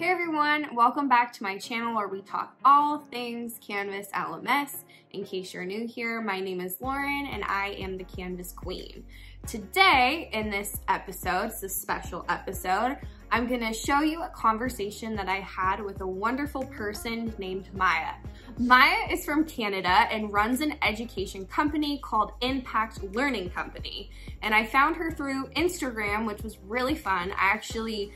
Hey everyone, welcome back to my channel where we talk all things Canvas LMS. In case you're new here, my name is Lauren and I am the Canvas Queen. Today in this episode, it's a special episode, I'm gonna show you a conversation that I had with a wonderful person named Maya. Maya is from Canada and runs an education company called Impact Learning Company. And I found her through Instagram, which was really fun. I actually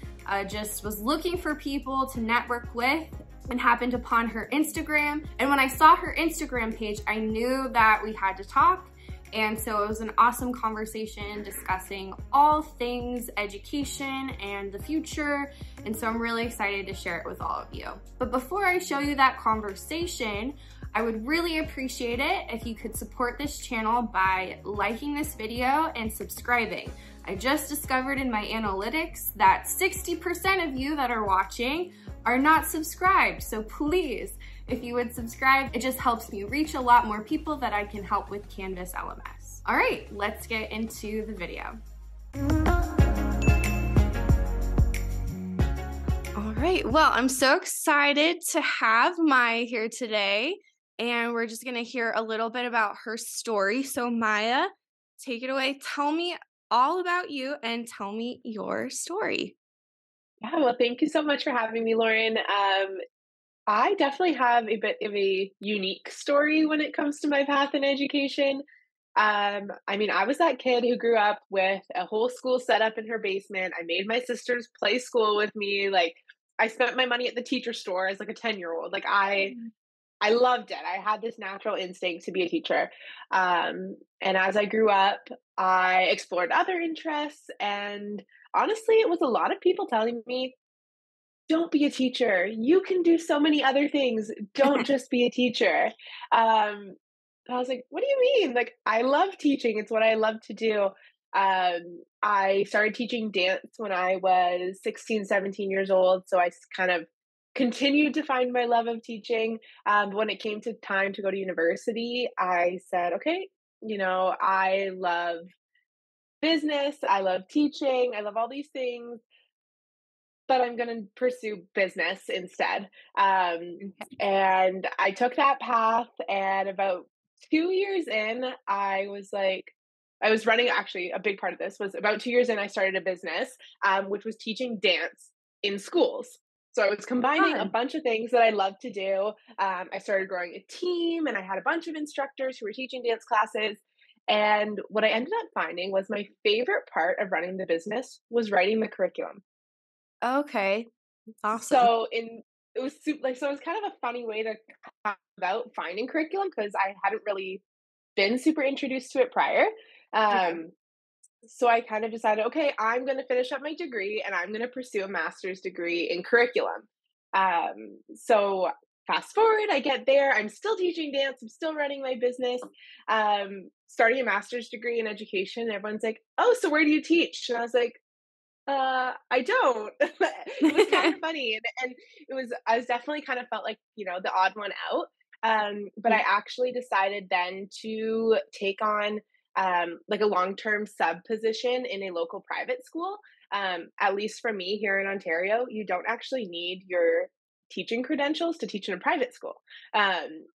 just was looking for people to network with and happened upon her Instagram. And when I saw her Instagram page, I knew that we had to talk. And so it was an awesome conversation discussing all things education and the future. And so I'm really excited to share it with all of you. But before I show you that conversation, I would really appreciate it if you could support this channel by liking this video and subscribing. I just discovered in my analytics that 60% of you that are watching are not subscribed. So please, if you would subscribe, it just helps me reach a lot more people that I can help with Canvas LMS. All right, let's get into the video. All right, well, I'm so excited to have Maya here today, and we're just gonna hear a little bit about her story. So Maya, take it away. Tell me all about you and tell me your story. Yeah, well, thank you so much for having me, Lauren. I definitely have a bit of a unique story when it comes to my path in education. I was that kid who grew up with a whole school set up in her basement. I made my sisters play school with me. Like, I spent my money at the teacher store as like a 10-year-old. Like, I loved it. I had this natural instinct to be a teacher. And as I grew up, I explored other interests. And honestly, it was a lot of people telling me, don't be a teacher. You can do so many other things. Don't just be a teacher. I was like, what do you mean? Like, I love teaching. It's what I love to do. I started teaching dance when I was 16, 17 years old. So I kind of continued to find my love of teaching. When it came to time to go to university, I said, okay, I love business. I love teaching. I love all these things, but I'm going to pursue business instead. And I took that path. And about 2 years in, I was running, actually, a big part of this was about 2 years in, I started a business, which was teaching dance in schools. So I was combining a bunch of things that I love to do. I started growing a team and I had a bunch of instructors who were teaching dance classes. And what I ended up finding was my favorite part of running the business was writing the curriculum. Okay, awesome. So it was kind of a funny way to come about finding curriculum because I hadn't really been super introduced to it prior. Yeah. So I kind of decided, okay, I'm going to finish up my degree and I'm going to pursue a master's degree in curriculum. So fast forward, I get there, I'm still teaching dance, I'm still running my business, starting a master's degree in education. Everyone's like, oh, so where do you teach? And I was like, I don't. It was kind of funny. I was definitely kind of felt like, the odd one out. But I actually decided then to take on like a long-term sub position in a local private school. At least for me here in Ontario, you don't actually need your teaching credentials to teach in a private school.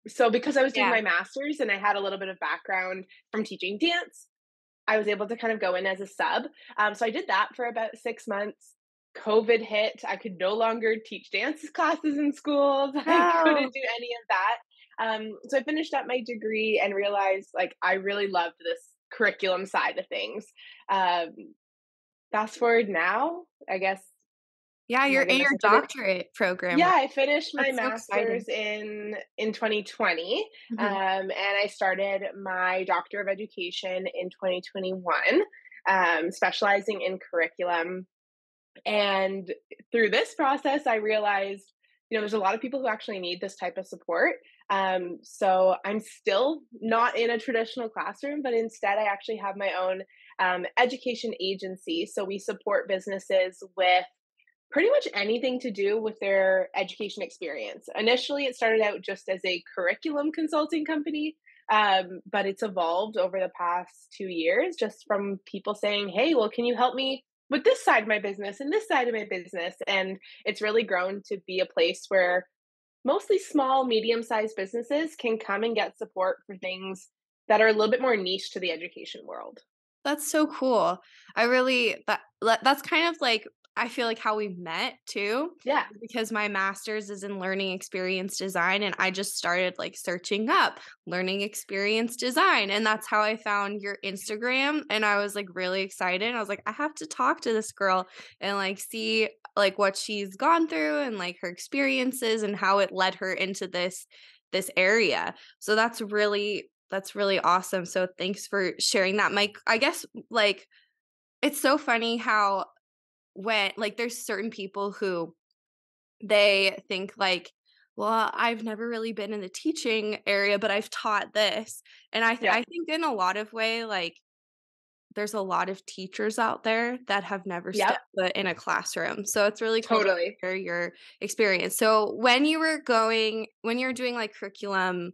So because I was doing Yeah. my master's and I had a little bit of background from teaching dance, I was able to kind of go in as a sub. So I did that for about 6 months. COVID hit. I could no longer teach dance classes in schools. I couldn't Oh, do any of that. So I finished up my degree and realized like I really loved this curriculum side of things. Um, Fast forward now, I guess. yeah, Oh you're my in goodness, your I finished. doctorate program, Yeah, right? I finished my That's so exciting. master's in 2020, Mhm. and I started my Doctor of Education in 2021, specializing in curriculum. And through this process, I realized, there's a lot of people who actually need this type of support. So I'm still not in a traditional classroom, but instead I actually have my own education agency. So we support businesses with pretty much anything to do with their education experience. Initially, it started out just as a curriculum consulting company, but it's evolved over the past 2 years just from people saying, hey, well, can you help me with this side of my business and this side of my business. And it's really grown to be a place where mostly small, medium-sized businesses can come and get support for things that are a little bit more niche to the education world. That's so cool. I really that's kind of like I feel like how we met too, Yeah. because my master's is in learning experience design and I just started like searching up learning experience design and that's how I found your Instagram and I was like really excited. I was like I have to talk to this girl and like see like what she's gone through and like her experiences and how it led her into this area. So that's really awesome. So thanks for sharing that. Mike, I guess like it's so funny how when like there's certain people who they think like, well, I've never really been in the teaching area, but I've taught this. And Yeah. I think in a lot of way, like there's a lot of teachers out there that have never stepped Yep. foot in a classroom. So it's really cool to Totally. hear your experience. So when you were doing like curriculum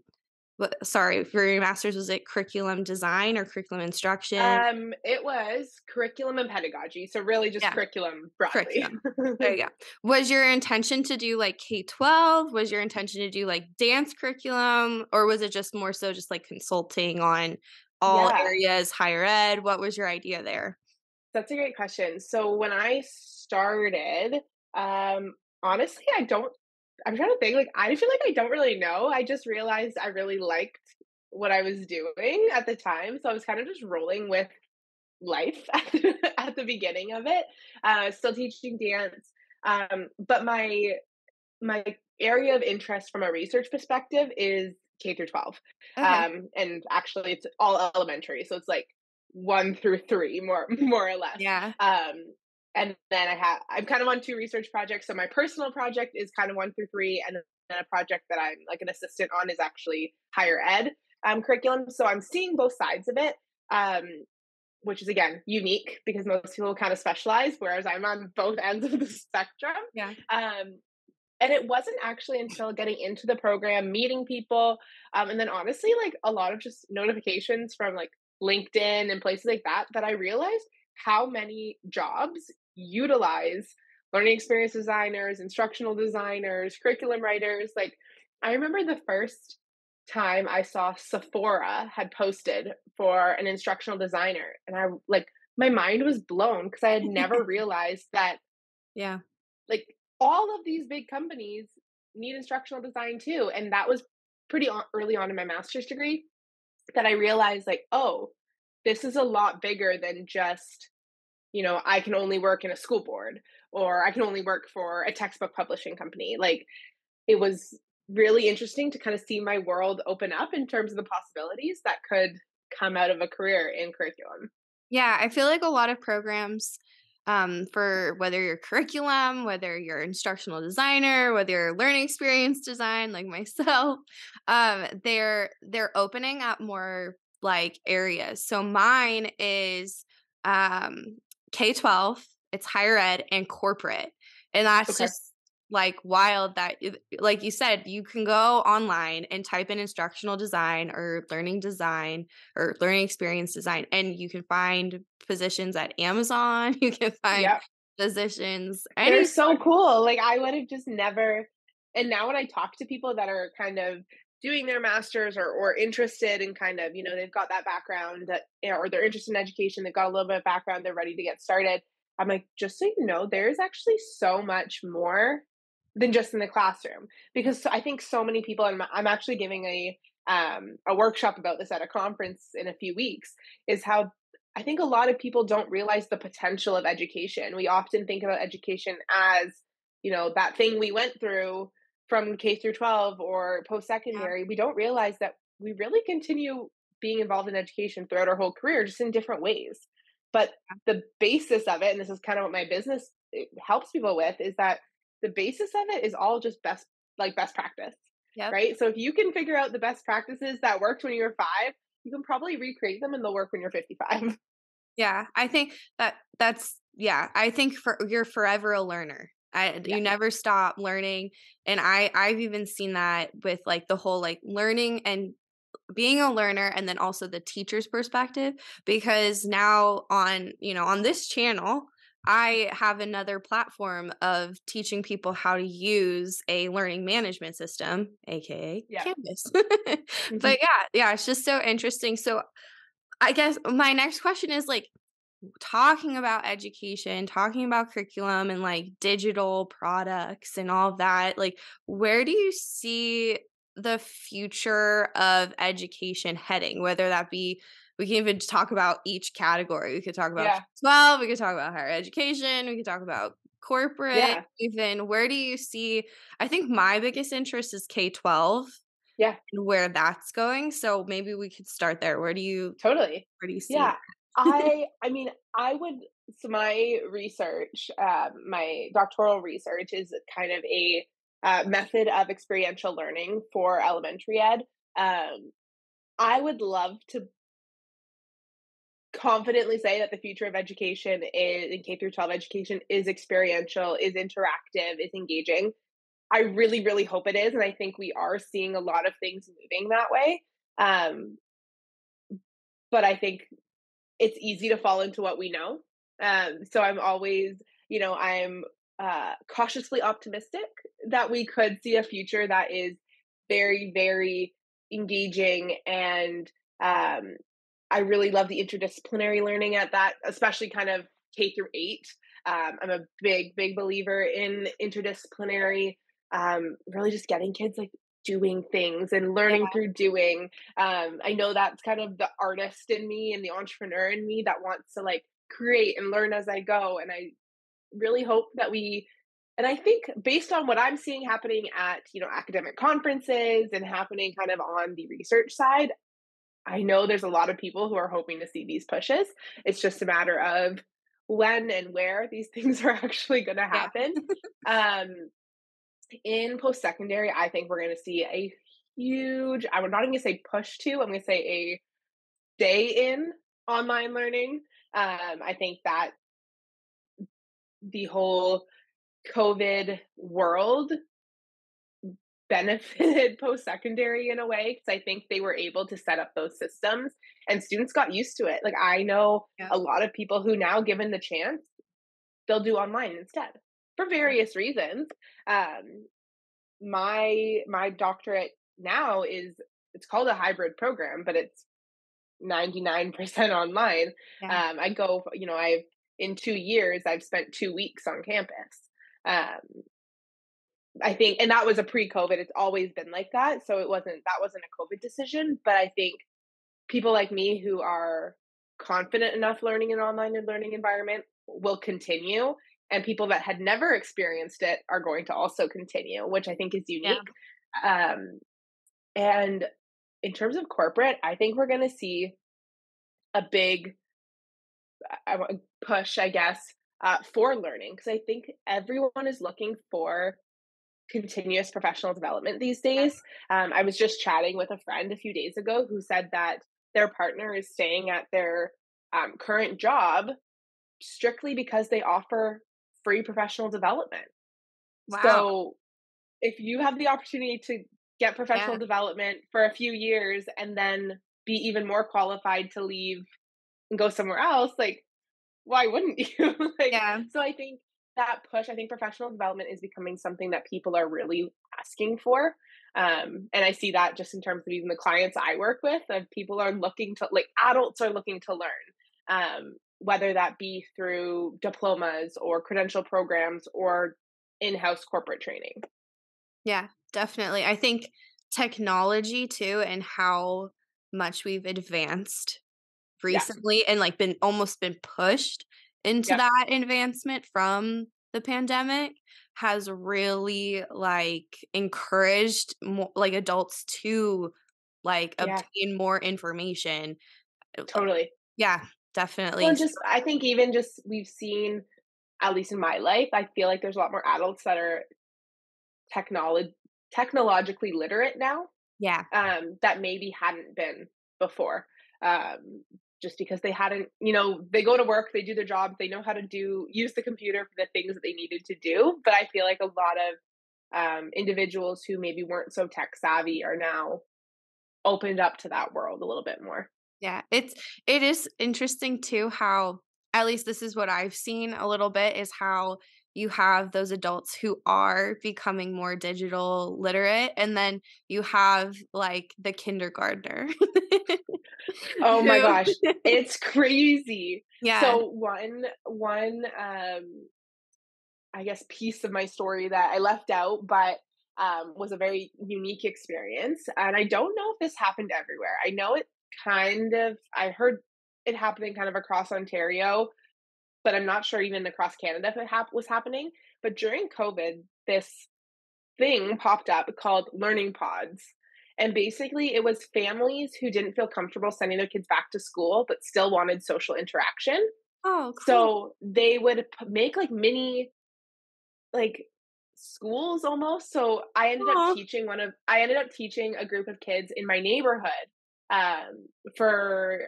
sorry, for your master's, was it curriculum design or curriculum instruction? It was curriculum and pedagogy, so really just Yeah, curriculum broadly. curriculum. There you go. Was your intention to do, like, K-12? Was your intention to do, like, dance curriculum? Or was it just more so just, like, consulting on all Yeah, areas, higher ed? What was your idea there? that's a great question. So when I started, honestly, I'm trying to think, like, I feel like I don't really know. I just realized I really liked what I was doing at the time, so I was kind of just rolling with life at the beginning of it, still teaching dance. But my area of interest from a research perspective is K through 12. Okay. And actually it's all elementary. So it's like 1 through 3 more or less. Yeah. And then I'm kind of on 2 research projects. So my personal project is kind of 1 through 3, and then a project that I'm like an assistant on is actually higher ed curriculum. So I'm seeing both sides of it. Which is again unique because most people kind of specialize, whereas I'm on both ends of the spectrum. Yeah. Um, and it wasn't actually until getting into the program, meeting people, and then honestly, like a lot of just notifications from like LinkedIn and places like that, that I realized how many jobs utilize learning experience designers, instructional designers, curriculum writers. Like, I remember the first time I saw Sephora had posted for an instructional designer, and I like my mind was blown because I had never realized that Yeah. like all of these big companies need instructional design too. And that was early on in my master's degree that I realized, like, oh, this is a lot bigger than just, I can only work in a school board or I can only work for a textbook publishing company. Like, it was really interesting to kind of see my world open up in terms of the possibilities that could come out of a career in curriculum. Yeah, I feel like a lot of programs, for whether you're curriculum, whether you're instructional designer, whether you're learning experience design, like myself, they're opening up more like areas. So mine is um, K-12, it's higher ed and corporate, and that's Okay. just like wild that like you said, you can go online and type in instructional design or learning design or learning experience design and you can find positions at Amazon, you can find Yep. positions They're any so cool. Like, I would have just never. And now when I talk to people that are kind of doing their masters or interested in kind of, they've got that background that, or they're interested in education, they've got a little bit of background, they're ready to get started. I'm like, just so you know, there's actually so much more than just in the classroom. Because I think so many people, and I'm actually giving a workshop about this at a conference in a few weeks, is how I think a lot of people don't realize the potential of education. We often think about education as, that thing we went through from K through 12 or post yeah, secondary. We don't realize that we really continue being involved in education throughout our whole career, just in different ways. But the basis of it, and this is kind of what my business helps people with, is that the basis of it is all just best practice, yep. right? So if you can figure out the best practices that worked when you were 5, you can probably recreate them and they'll work when you're 55. Yeah, I think that's yeah, I think for you're forever a learner. Yeah. You never stop learning, and I've even seen that with, like, the whole, like, learning and being a learner and then also the teacher's perspective, because now on, on this channel, I have another platform of teaching people how to use a learning management system, aka Yeah. Canvas. Mhm. But yeah, it's just so interesting. So I guess my next question is like talking about education, talking about curriculum and like digital products and all of that. Like, where do you see the future of education heading? Whether that be, we can even talk about each category. We could talk about Yeah. K-12, we could talk about higher education, we could talk about corporate, Yeah. even where do you see? I think my biggest interest is K-12 Yeah. and where that's going. So maybe we could start there. Totally. Where do you see Yeah. that? I mean, I would so my research, my doctoral research is kind of a method of experiential learning for elementary ed. Um, I would love to confidently say that the future of education is in K through 12 education is experiential, is interactive, is engaging. I really, really hope it is, and I think we are seeing a lot of things moving that way. Um, but I think it's easy to fall into what we know. So I'm always, I'm cautiously optimistic that we could see a future that is very, very engaging. And I really love the interdisciplinary learning at that, especially kind of K through 8. I'm a big, big believer in interdisciplinary, really just getting kids like doing things and Yeah. learning through doing. I know that's kind of the artist in me and the entrepreneur in me that wants to like create and learn as I go. And I really hope that and I think based on what I'm seeing happening at, academic conferences and happening kind of on the research side, I know there's a lot of people who are hoping to see these pushes. It's just a matter of when and where these things are actually going to Yeah. happen. Um, in post secondary, I think we're going to see a huge, I'm not even going to say push to, I'm going to say a stay in online learning. I think that the whole COVID world benefited post secondary in a way because I think they were able to set up those systems and students got used to it. Like I know Yeah. a lot of people who now given the chance, they'll do online instead for various reasons. Um, my doctorate now is it's called a hybrid program, but it's 99% online. Yeah. I go, I've in 2 years, I've spent 2 weeks on campus. Um, I think, and that was a pre-COVID. It's always been like that. So that wasn't a COVID decision. But I think people like me who are confident enough learning in an online and learning environment will continue. And people that had never experienced it are going to also continue, which I think is Yeah. unique. Um, and in terms of corporate, I think we're going to see a big push, I guess, for learning because I think everyone is looking for continuous professional development these days. I was just chatting with a friend a few days ago who said that their partner is staying at their current job strictly because they offer free professional development. Wow. So if you have the opportunity to get professional Yeah. development for a few years and then be even more qualified to leave and go somewhere else, like why wouldn't you? Like, Yeah. so I think that push, I think professional development is becoming something that people are really asking for. And I see that just in terms of even the clients I work with, of people are looking to, like, adults are looking to learn, whether that be through diplomas or credential programs or in house corporate training. Yeah, definitely. I think technology too and how much we've advanced Yeah. recently and like been pushed into Yep. that advancement from the pandemic has really like encouraged more like adults to like Yeah. obtain more information. Totally. Yeah, Well, definitely. and just, I think even just we've seen, at least in my life, I feel like there's a lot more adults that are technolog technologically literate now, Yeah. that maybe hadn't been before. Just because they hadn't, they go to work, they do their jobs, they know how to use the computer for the things that they needed to do. But I feel like a lot of individuals who maybe weren't so tech savvy are now opened up to that world a little bit more. Yeah, it is interesting too how at least this is what I've seen a little bit, is how you have those adults who are becoming more digital literate, and then you have, like, the kindergartner Oh my who gosh, it's crazy. Yeah. So I guess, piece of my story that I left out, but was a very unique experience. And I don't know if this happened everywhere. I know it I heard it happening kind of across Ontario, but I'm not sure even across Canada if was happening. But during COVID, this thing popped up called learning pods. And basically, it was families who didn't feel comfortable sending their kids back to school, but still wanted social interaction. Oh, cool. So they would make like mini like, schools almost. So Aw. I ended up teaching a group of kids in my neighborhood, for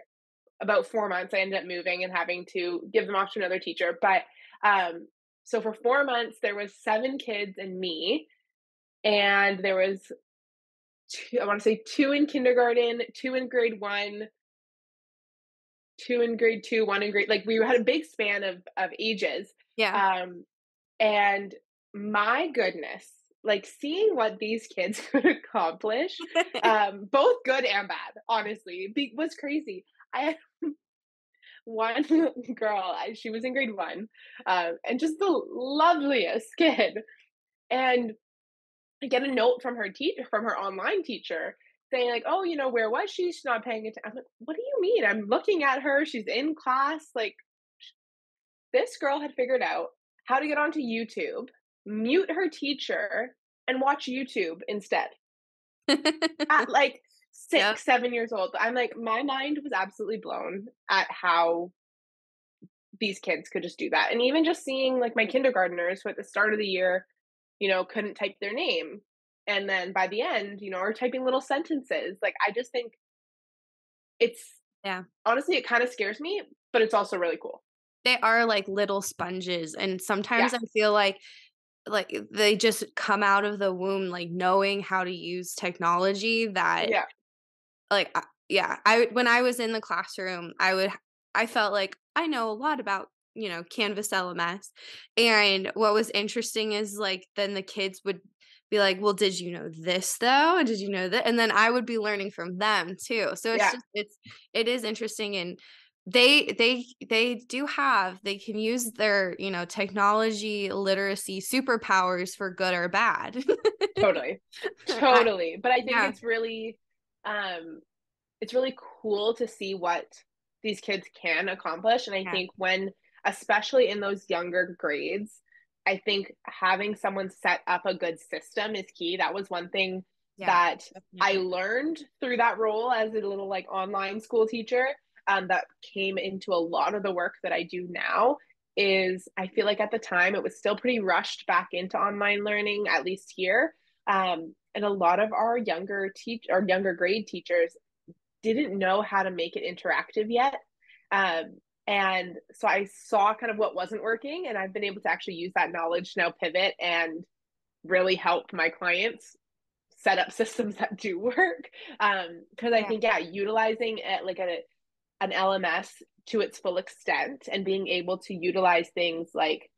about 4 months. I ended up moving and having to give them off to another teacher, but, so for 4 months, there was 7 kids and me, and there was 2, I wanna say 2 in kindergarten, 2 in grade 1, 2 in grade 2, 1 in grade, like, we had a big span of ages, Yeah. um, and my goodness, like seeing what these kids could accomplish, both good and bad, honestly, was crazy. I had one girl, she was in grade 1, and just the loveliest kid. And I get a note from her teacher, from her online teacher, saying like, "Oh, where was she? She's not paying attention." I'm like, "What do you mean? I'm looking at her. She's in class." Like, this girl had figured out how to get onto YouTube, mute her teacher, and watch YouTube instead at like Yep. 6, 7 years old. I'm like, my mind was absolutely blown at how these kids could just do that. And even just seeing like my kindergartners who at the start of the year, couldn't type their name. And then by the end, are typing little sentences. Like, I just think it's Yeah. honestly, it kind of scares me, but it's also really cool. They are like little sponges, and Yeah. sometimes I feel like they just come out of the womb, like, knowing how to use technology that Yeah. like, yeah, I when I was in the classroom, I felt like I know a lot about, Canvas LMS, and what was interesting is, like, then the kids would be like, "Well, did you know this though? Did you know that?" And then I would be learning from them too. So Yeah. it is interesting, and they can use their, technology literacy superpowers for good or bad. Totally. I Totally. But I think Yeah, um it's really cool to see what these kids can accomplish. And I yeah, think especially in those younger grades, I think having someone set up a good system is key. That was one thing yeah, that I definitely. learned through that role as a little like online school teacher, that came into a lot of the work that I do now. Is I feel like at the time it was still pretty rushed back into online learning, at least here. And a lot of our younger grade teachers didn't know how to make it interactive yet. And so I saw kind of what wasn't working, and I've been able to actually use that knowledge to now pivot and really help my clients set up systems that do work. Because I Yeah, think, yeah, utilizing it like an LMS to its full extent and being able to utilize things like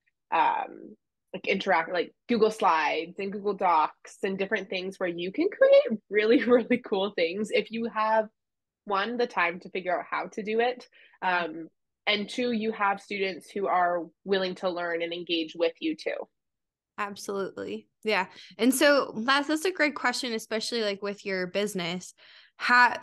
interact like Google Slides and Google Docs and different things where you can create really, really cool things if you have one, the time to figure out how to do it. yeah. And two, you have students who are willing to learn and engage with you too. Absolutely. Yeah. And so that's a great question, especially like with your business. Ha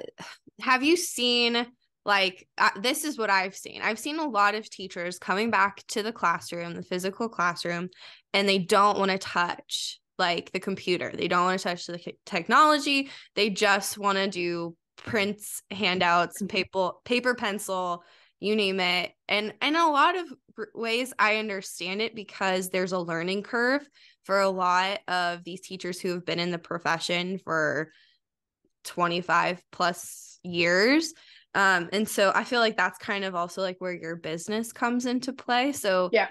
have you seen like this is what I've seen. I've seen a lot of teachers coming back to the classroom, the physical classroom, and they don't want to touch like the computer. They don't want to touch the technology. They just want to do prints, handouts, paper pencil, you name it. And in a lot of ways I understand it because there's a learning curve for a lot of these teachers who have been in the profession for 25 plus years. And so I feel like that's kind of also like where your business comes into play. So Yeah.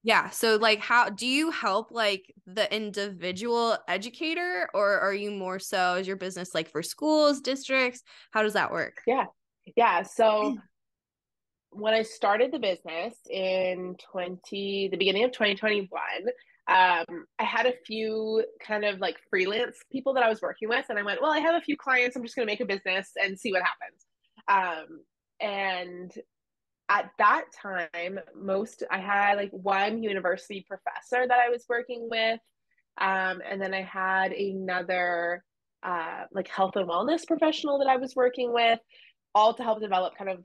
yeah, so like how do you help like the individual educator, or are you more so is your business like for schools, districts? How does that work? Yeah. Yeah. So when I started the business in the beginning of 2021, I had a few kind of like freelance people that I was working with, and I went, well, I have a few clients. I'm just going to make a business and see what happens. And at that time, I had like one university professor that I was working with, and then I had another like health and wellness professional that I was working with, all to help develop kind of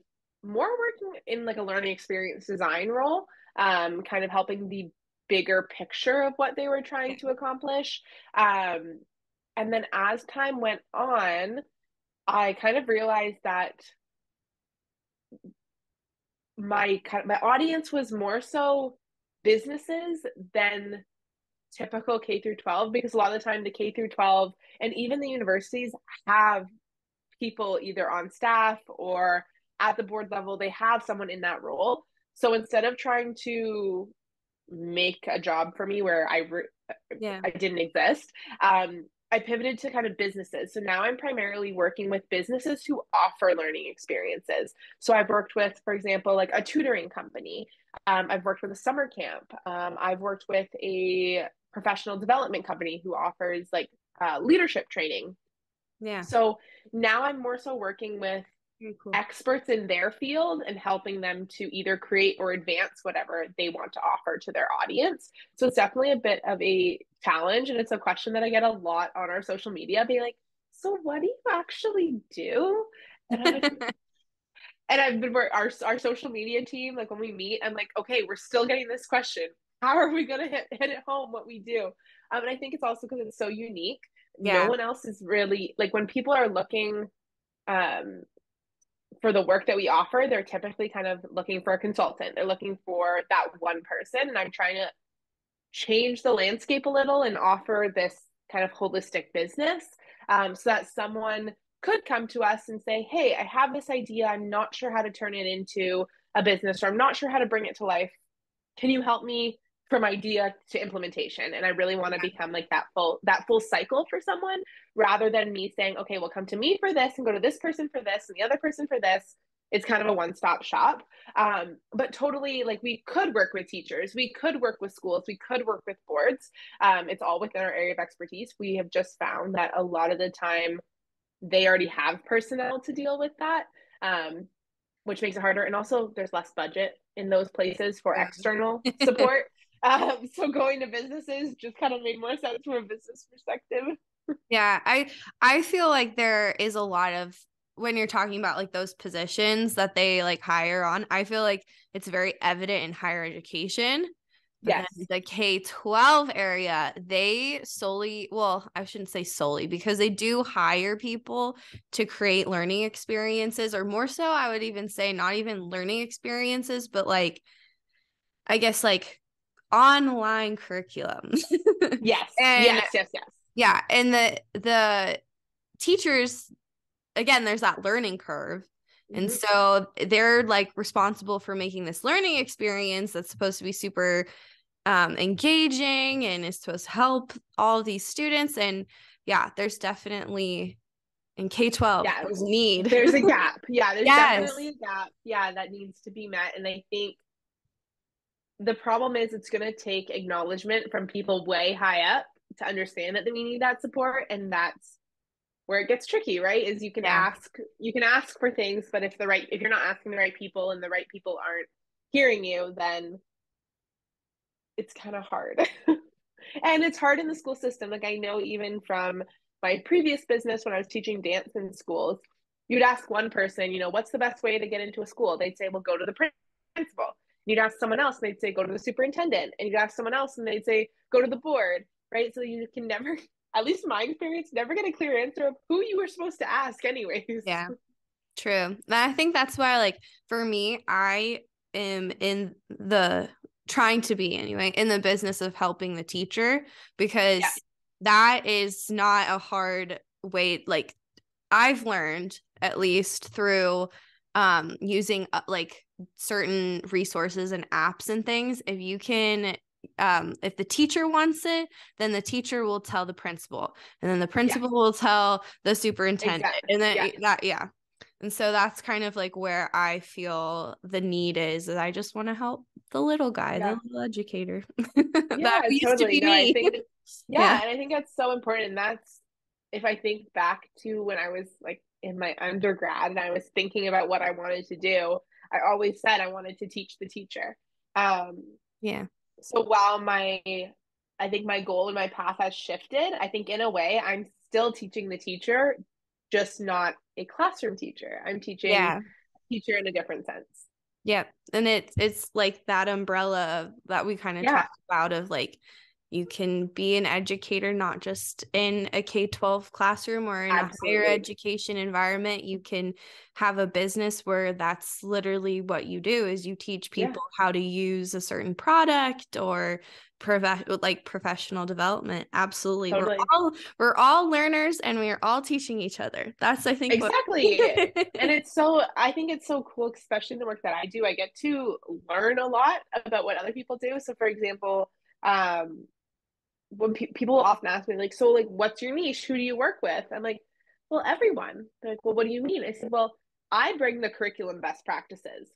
more working in like a learning experience design role, kind of helping the bigger picture of what they were trying to accomplish. And then as time went on, I kind of realized that my audience was more so businesses than typical K through 12, because a lot of the time the K through 12 and even the universities have people either on staff or at the board level, they have someone in that role. So instead of trying to make a job for me where I didn't exist, I pivoted to kind of businesses. So now I'm primarily working with businesses who offer learning experiences. So I've worked with, for example, like a tutoring company. I've worked with a summer camp. I've worked with a professional development company who offers like leadership training. Yeah. So now I'm more so working with Very cool. experts in their field and helping them to either create or advance whatever they want to offer to their audience. So it's definitely a bit of a challenge. And it's a question that I get a lot on our social media, being like, so what do you actually do? And I'm like, and I've been our social media team, like when we meet, I'm like, okay, we're still getting this question. How are we gonna hit it home what we do? And I think it's also because it's so unique. No Yeah. one else is really like, when people are looking um for the work that we offer, they're typically kind of looking for a consultant. They're looking for that one person. And I'm trying to change the landscape a little and offer this kind of holistic business, so that someone could come to us and say, hey, I have this idea. I'm not sure how to turn it into a business, or I'm not sure how to bring it to life. Can you help me from idea to implementation? And I really want to become like that full cycle for someone, rather than me saying, okay, well, come to me for this and go to this person for this and the other person for this. It's kind of a one-stop shop. But totally, like, we could work with teachers, we could work with schools, we could work with boards. It's all within our area of expertise. We have just found that a lot of the time they already have personnel to deal with that, which makes it harder. And also, there's less budget in those places for external support. So going to businesses just kind of made more sense from a business perspective. Yeah, I feel like there is a lot of, when you're talking about like those positions that they like hire on, I feel like it's very evident in higher education. But then Yes. the K-12 area, they solely, well, I shouldn't say solely, because they do hire people to create learning experiences, or more so, I would even say not even learning experiences, but like, I guess like online curriculum. Yes. And Yes. Yes. Yes. yeah, and the teachers, again, there's that learning curve. And Mm-hmm. so they're like responsible for making this learning experience that's supposed to be super engaging and is supposed to help all of these students. And yeah, there's definitely in K-12, Yeah. there's need. There's a gap. Yeah. There's definitely Yes. a gap. Yeah. That needs to be met. And I think the problem is it's going to take acknowledgement from people way high up to understand that we need that support. And that's where it gets tricky, right? Is Yeah. you can ask for things, but if you're not asking the right people and the right people aren't hearing you, then it's kind of hard. And it's hard in the school system. Like, I know even from my previous business when I was teaching dance in schools, you'd ask one person, what's the best way to get into a school? They'd say, well, go to the principal. You'd ask someone else, and they'd say, go to the superintendent. And you'd ask someone else, and they'd say, go to the board, right? So you can never, at least in my experience, never get a clear answer of who you were supposed to ask, anyways. Yeah. True. And I think that's why, like, for me, I am in the trying to be anyway in the business of helping the teacher, Yeah. because that is not a hard way. Like, I've learned, at least through using like certain resources and apps and things, if you can if the teacher wants it, then the teacher will tell the principal, and then the Yes. principal will tell the superintendent, Exactly. and then Yeah. that, yeah. And so that's kind of like where I feel the need is I just want to help the little guy, the little educator. That Yeah, used to totally. be No, I me. think, Yeah. yeah, and I think that's so important. And that's, if I think back to when I was like in my undergrad and I was thinking about what I wanted to do, I always said I wanted to teach the teacher. Um, Yeah. so while I think my goal and my path has shifted, I think in a way I'm still teaching the teacher, just not a classroom teacher. I'm teaching Yeah. teacher in a different sense. Yep. And it's like that umbrella that we kind of Yeah, talked about of like you can be an educator not just in a K-12 classroom or in a higher absolutely. education environment. You can have a business where that's literally what you do is you teach Yeah, people how to use a certain product or professional development. Absolutely. totally. We're all learners and we are all teaching each other. That's I think what Exactly. And I think it's so cool, especially in the work that I do. I get to learn a lot about what other people do. So, for example, when people often ask me, like, so, like, what's your niche? Who do you work with? I'm like, well, everyone. They're like, well, what do you mean? I said, well, I bring the curriculum best practices.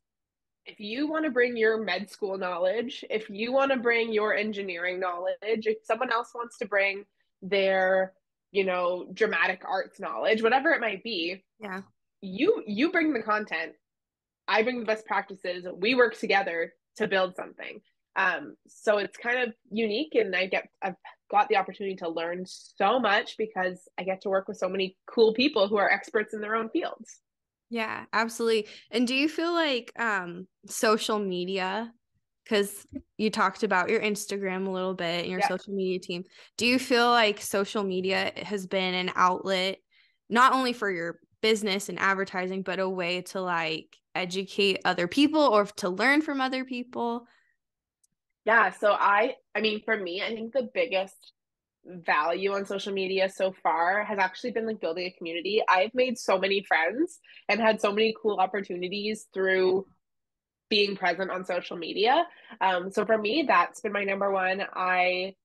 If you want to bring your med school knowledge, if you want to bring your engineering knowledge, if someone else wants to bring their, dramatic arts knowledge, whatever it might be, Yeah. you bring the content, I bring the best practices, we work together to build something. So it's kind of unique, and I've got the opportunity to learn so much because I get to work with so many cool people who are experts in their own fields. Yeah, absolutely. And do you feel like social media, because you talked about your Instagram a little bit and your Yeah. social media team, do you feel like social media has been an outlet not only for your business and advertising, but a way to like educate other people or to learn from other people? Yeah, so I mean, for me, I think the biggest value on social media so far has actually been like building a community. I've made so many friends and had so many cool opportunities through being present on social media. So for me, that's been my number one. I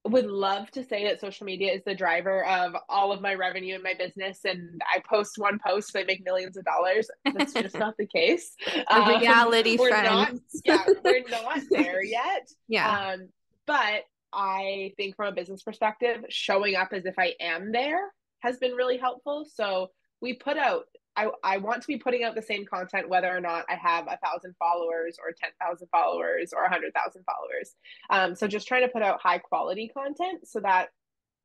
would love to say that social media is the driver of all of my revenue in my business, and I post one post, I make millions of dollars. That's just not the case. A reality We're friend. not, yeah, we're not there yet. Yeah. But I think from a business perspective, showing up as if I am there has been really helpful. So we put out, I want to be putting out the same content whether or not I have 1,000 followers or 10,000 followers or 100,000 followers. So just trying to put out high quality content so that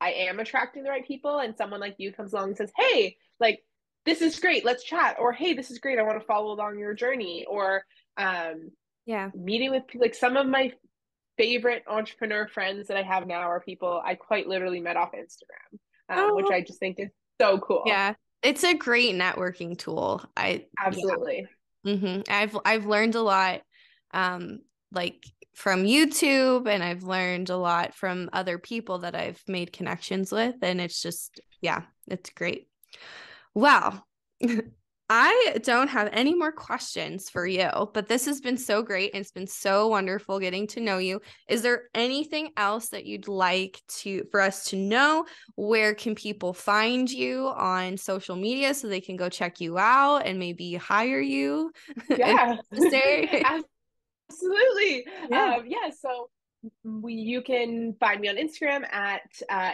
I am attracting the right people, and someone like you comes along and says, hey, like, this is great, let's chat, or hey, this is great, I want to follow along your journey, or Yeah. meeting with like some of my favorite entrepreneur friends that I have now are people I quite literally met off Instagram, which Oh, I just think is so cool. yeah. It's a great networking tool. Yeah. Absolutely. I've learned a lot, um, like from YouTube, and I've learned a lot from other people that I've made connections with, and it's just, yeah, it's great. Wow. I don't have any more questions for you, but this has been so great and it's been so wonderful getting to know you. Is there anything else that you'd like for us to know? Where can people find you on social media so they can go check you out and maybe hire you if Yeah. necessary? Absolutely. Yeah. Yeah, so you can find me on Instagram at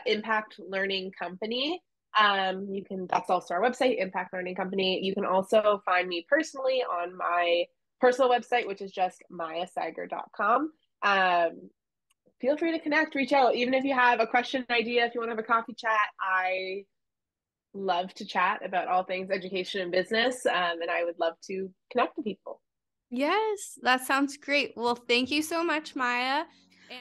Impact Learning Company. That's also our website, Impact Learning Company. You can also find me personally on my personal website, which is just mayasaggar.com. Feel free to connect, reach out, even if you have a question, idea, if you want to have a coffee chat. I love to chat about all things education and business, and I would love to connect with people. Yes, that sounds great. Well, thank you so much, Maya.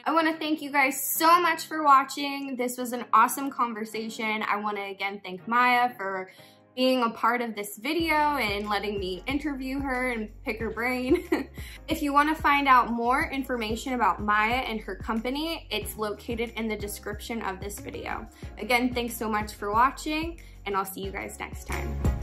I want to thank you guys so much for watching. This was an awesome conversation. I want to again thank Maya for being a part of this video and letting me interview her and pick her brain. If you want to find out more information about Maya and her company, it's located in the description of this video. Again, thanks so much for watching, and I'll see you guys next time.